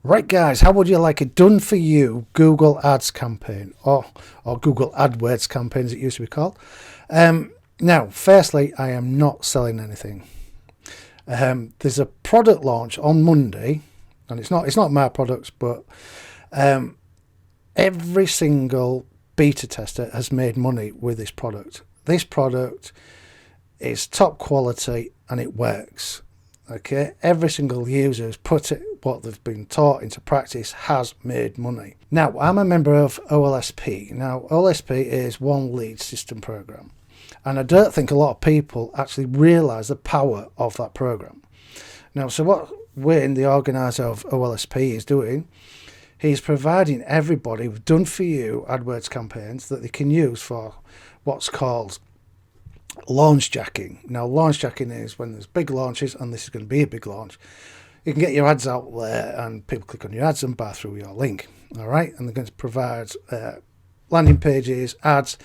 Right, guys, how would you like a done for you Google Ads campaign, or Google AdWords campaign as it used to be called? Now, firstly, I am not selling anything. There's a product launch on Monday, and it's not my products, but every single beta tester has made money with this product. This product is top quality and it works. Okay, every single user has put what they've been taught into practice, has made money. Now, I'm a member of OLSP. Now, OLSP is One Lead System Program, and I don't think a lot of people actually realise the power of that program. Now, so what Wayne, the organiser of OLSP, is doing, he's providing everybody with done-for-you AdWords campaigns that they can use for what's called launch jacking. Now, launch jacking is when there's big launches, and this is going to be a big launch. You can get your ads out there, and people click on your ads and buy through your link. All right, and they're going to provide landing pages, ads,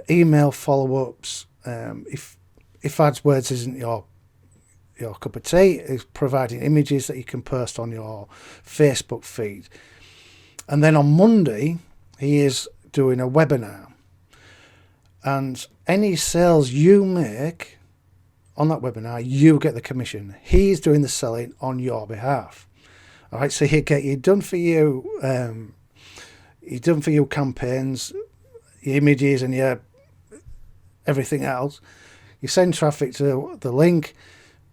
email follow-ups. If AdWords isn't your cup of tea, it's providing images that you can post on your Facebook feed. And then on Monday, he is doing a webinar. And any sales you make on that webinar, you get the commission. He's doing the selling on your behalf. All right, so he'll get your done for you campaigns, your images, and your everything else. You send traffic to the link.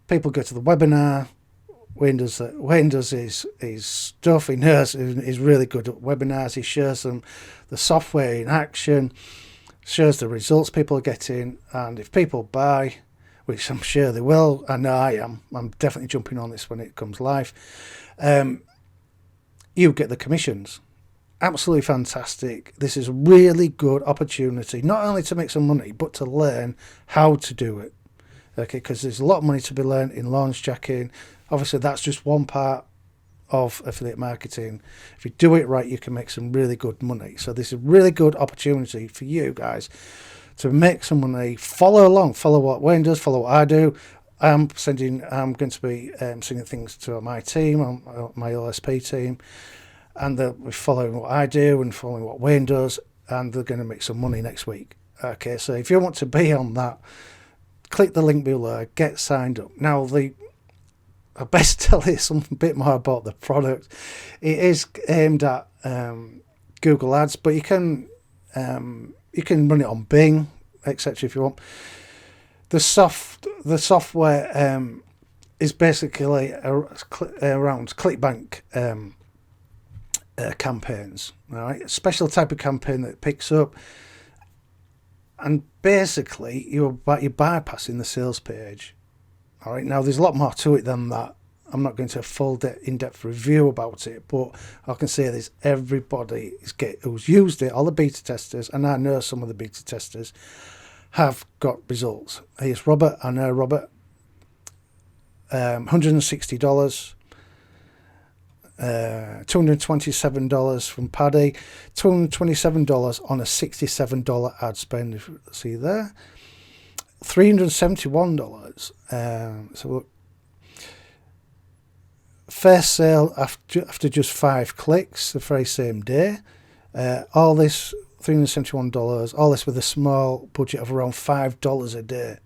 People go to the webinar. Wayne does his stuff. He knows he's really good at webinars. He shows them the software in action, shows the results people are getting, and if people buy, which I'm sure they will, I know I am, I'm definitely jumping on this when it comes live, you get the commissions. Absolutely fantastic. This is a really good opportunity, not only to make some money, but to learn how to do it. Okay, because there's a lot of money to be learned in launch jacking. Obviously, that's just one part of affiliate marketing. If you do it right, you can make some really good money. So this is a really good opportunity for you guys to make some money. Follow along, follow what Wayne does, follow what I do. I'm going to be sending things to my team, my OSP team, and they'll be following what I do and following what Wayne does, and they're going to make some money next week. Okay, so if you want to be on that, click the link below, get signed up. Now, I best tell you something a bit more about the product. It is aimed at Google Ads, but you can run it on Bing, etc. if you want. The software is basically around clickbank campaigns. All right, a special type of campaign that picks up, and basically you're bypassing the sales page. All right, now there's a lot more to it than that. I'm not going to a full in-depth review about it, but I can say this: everybody who's used it, all the beta testers, and I know some of the beta testers, have got results. Here's Robert. I know Robert. $160. $227 from Paddy. $227 on a $67 ad spend. If you see there. $371. So look, first sale after just 5 clicks the very same day. All this $371. All this with a small budget of around $5 a day.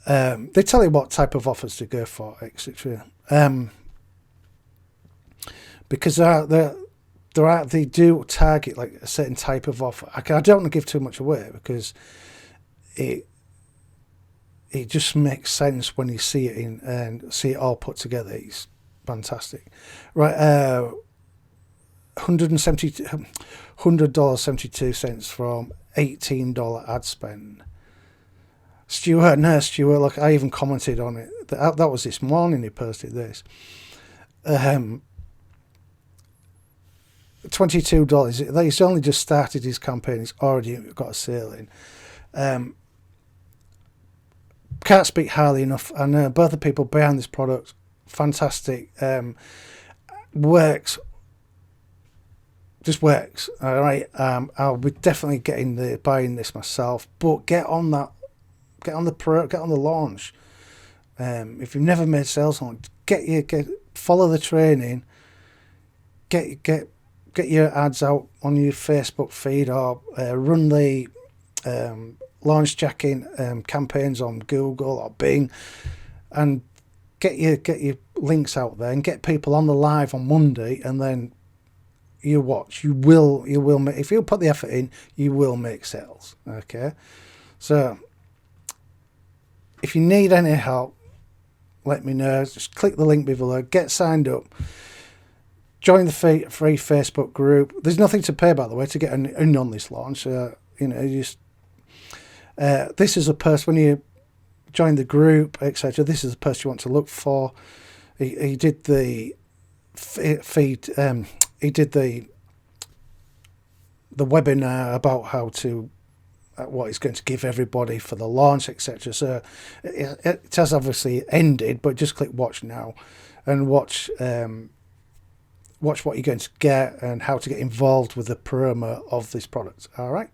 They tell you what type of offers to go for, etc. Because they do target like a certain type of offer. I don't want to give too much away because it just makes sense when you see it and see it all put together. It's fantastic, right? $100.72 from $18 ad spend. Stuart, look, I even commented on it. That was this morning he posted this. $22. He's only just started his campaign. He's already got a sale in. Can't speak highly enough. I know both the people behind this product, fantastic. Works. Just works. All right. I'll be definitely buying this myself. But get on the launch. If you've never made sales launch, follow the training get your ads out on your Facebook feed, or run the launch jacking campaigns on Google or Bing, and get your links out there and get people on the live on Monday, and then you watch. You will make, if you put the effort in, you will make sales. Okay, so if you need any help, let me know. Just click the link below, get signed up, join the free Facebook group. There's nothing to pay, by the way, to get in on this launch. You just this is a post when you join the group, etc. This is the post you want to look for. He did the feed. He did the webinar about how to what he's going to give everybody for the launch, etc. So it has obviously ended, but just click watch now and watch what you're going to get and how to get involved with the promo of this product. All right.